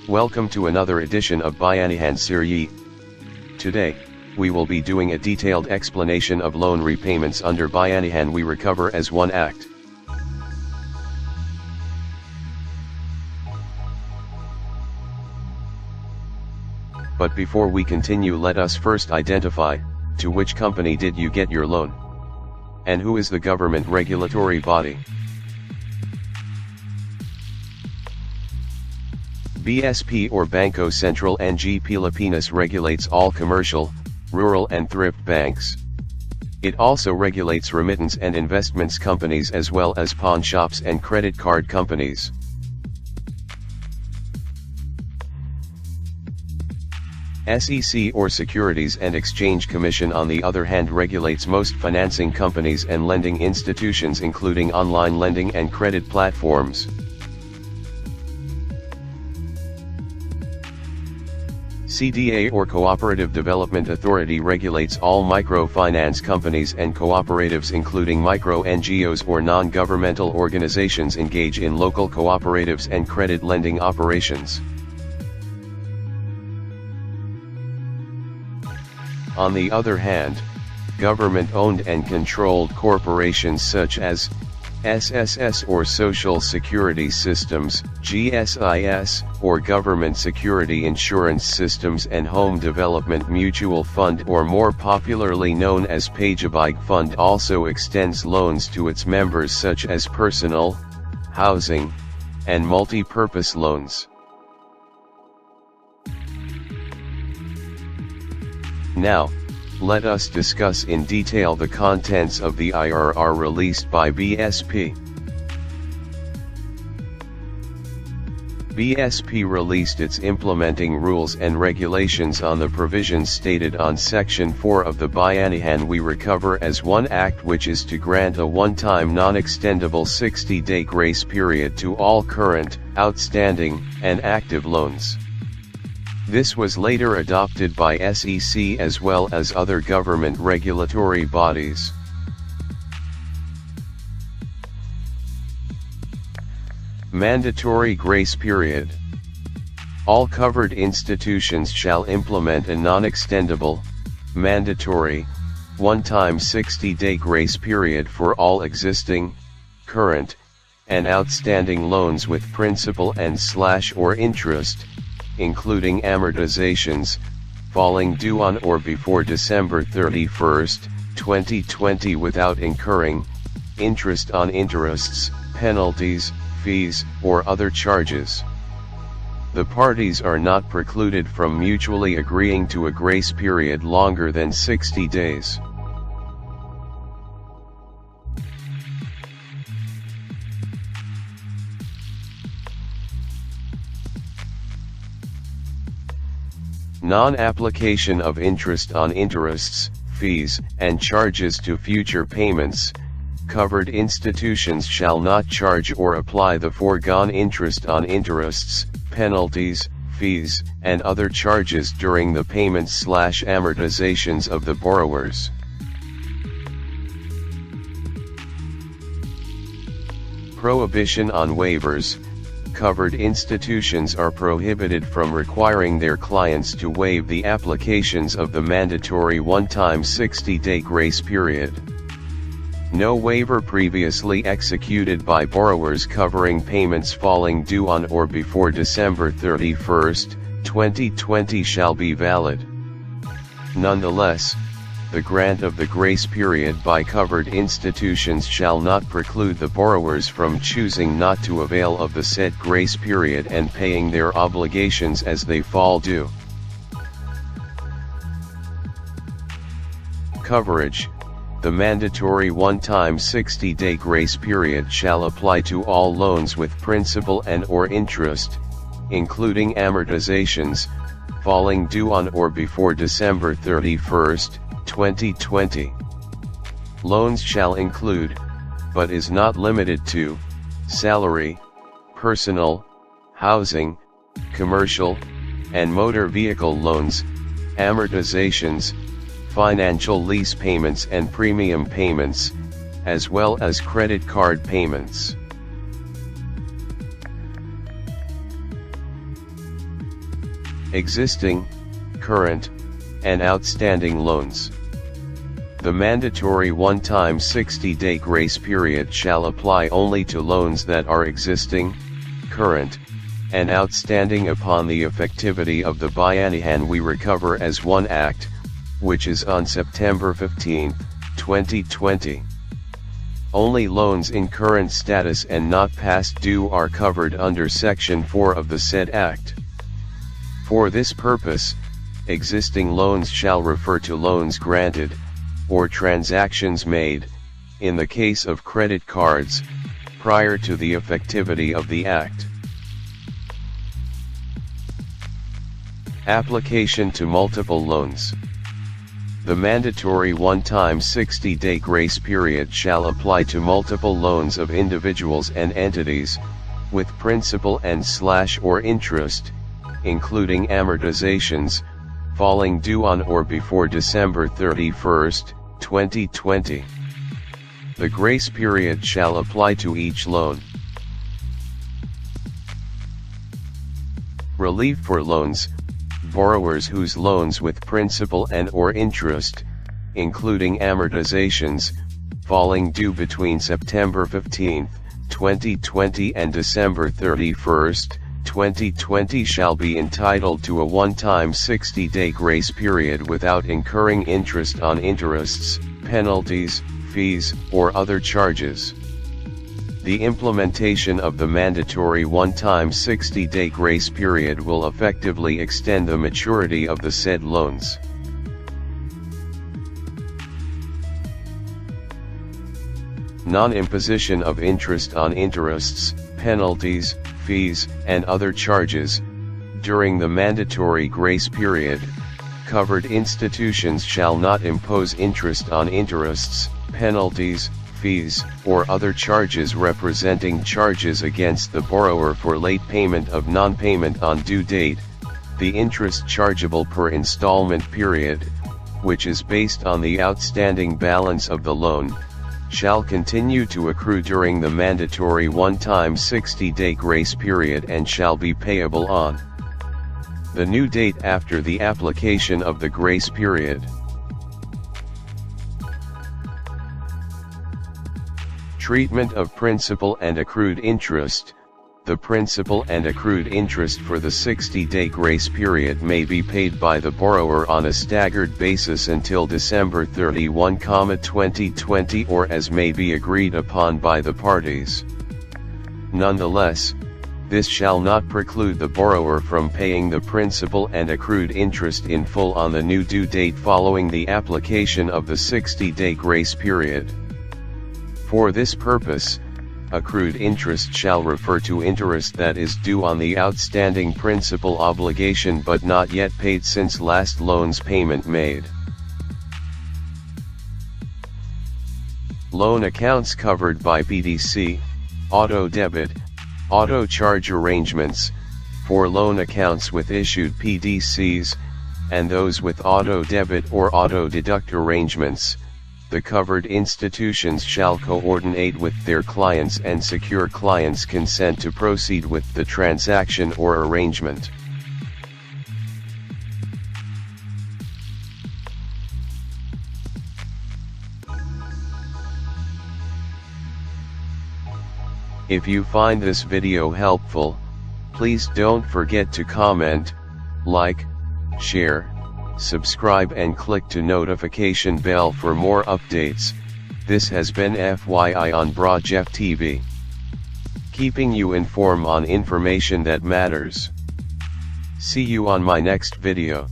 Welcome to another edition of Bayanihan series. Today, we will be doing a detailed explanation of loan repayments under Bayanihan we recover as one act. But before we continue, let us first identify, to which company did you get your loan? And who is the government regulatory body? BSP or Bangko Sentral ng Pilipinas regulates all commercial, rural and thrift banks. It also regulates remittance and investments companies as well as pawn shops and credit card companies. SEC or Securities and Exchange Commission on the other hand regulates most financing companies and lending institutions including online lending and credit platforms. CDA or Cooperative Development Authority regulates all microfinance companies and cooperatives including micro NGOs or non-governmental organizations engage in local cooperatives and credit lending operations. On the other hand, government-owned and controlled corporations such as SSS or Social Security Systems, GSIS, or Government Security Insurance Systems and Home Development Mutual Fund or more popularly known as Pagabay Fund also extends loans to its members such as personal, housing, and multi-purpose loans. Now, let us discuss in detail the contents of the IRR released by BSP. BSP released its implementing rules and regulations on the provisions stated on Section 4 of the Bayanihan we recover as one act, which is to grant a one-time non-extendable 60-day grace period to all current, outstanding, and active loans. This was later adopted by SEC as well as other government regulatory bodies. Mandatory grace period. All covered institutions shall implement a non-extendable, mandatory, one-time 60-day grace period for all existing, current, and outstanding loans with principal and or interest, including amortizations, falling due on or before December 31, 2020 without incurring interest on interests, penalties, fees, or other charges. The parties are not precluded from mutually agreeing to a grace period longer than 60 days. Non-application of interest on interests, fees, and charges to future payments. Covered institutions shall not charge or apply the foregone interest on interests, penalties, fees, and other charges during the payments/amortizations of the borrowers. Prohibition on waivers. Covered institutions are prohibited from requiring their clients to waive the applications of the mandatory one-time 60-day grace period. No waiver previously executed by borrowers covering payments falling due on or before December 31, 2020 shall be valid. Nonetheless, the grant of the grace period by covered institutions shall not preclude the borrowers from choosing not to avail of the said grace period and paying their obligations as they fall due. Coverage. The mandatory one-time 60-day grace period shall apply to all loans with principal and/or interest, including amortizations, falling due on or before December 31, 2020. Loans shall include, but is not limited to, salary, personal, housing, commercial, and motor vehicle loans, amortizations, financial lease payments and premium payments, as well as credit card payments. existing, current, and outstanding loans. The mandatory one-time 60-day grace period shall apply only to loans that are existing, current, and outstanding upon the effectivity of the Bayanihan we recover as one act, which is on September 15, 2020. Only loans in current status and not past due are covered under Section 4 of the said Act. For this purpose, existing loans shall refer to loans granted, or transactions made, in the case of credit cards, prior to the effectivity of the Act. Application to multiple loans. The mandatory one-time 60-day grace period shall apply to multiple loans of individuals and entities, with principal and/or interest, including amortizations, falling due on or before December 31, 2020. The grace period shall apply to each loan. Relief for loans. Borrowers whose loans with principal and/or interest, including amortizations, falling due between September 15, 2020 and December 31, 2020 shall be entitled to a one-time 60-day grace period without incurring interest on interests, penalties, fees, or other charges. The implementation of the mandatory one-time 60-day grace period will effectively extend the maturity of the said loans. Non-imposition of interest on interests, penalties, fees, and other charges. During the mandatory grace period, covered institutions shall not impose interest on interests, penalties, fees, or other charges representing charges against the borrower for late payment of non-payment on due date. The interest chargeable per installment period, which is based on the outstanding balance of the loan, shall continue to accrue during the mandatory one-time 60-day grace period and shall be payable on the new date after the application of the grace period. Treatment of principal and accrued interest. The principal and accrued interest for the 60-day grace period may be paid by the borrower on a staggered basis until December 31, 2020 or as may be agreed upon by the parties. Nonetheless, this shall not preclude the borrower from paying the principal and accrued interest in full on the new due date following the application of the 60-day grace period. For this purpose, accrued interest shall refer to interest that is due on the outstanding principal obligation but not yet paid since last loan's payment made. Loan accounts covered by PDC, auto debit, auto charge arrangements, for loan accounts with issued PDCs, and those with auto debit or auto deduct arrangements. The covered institutions shall coordinate with their clients and secure clients' consent to proceed with the transaction or arrangement. If you find this video helpful, please don't forget to comment, like, share, subscribe and click to notification bell for more updates. This has been FYI on Broadjeff TV, keeping you informed on information that matters. See you on my next video.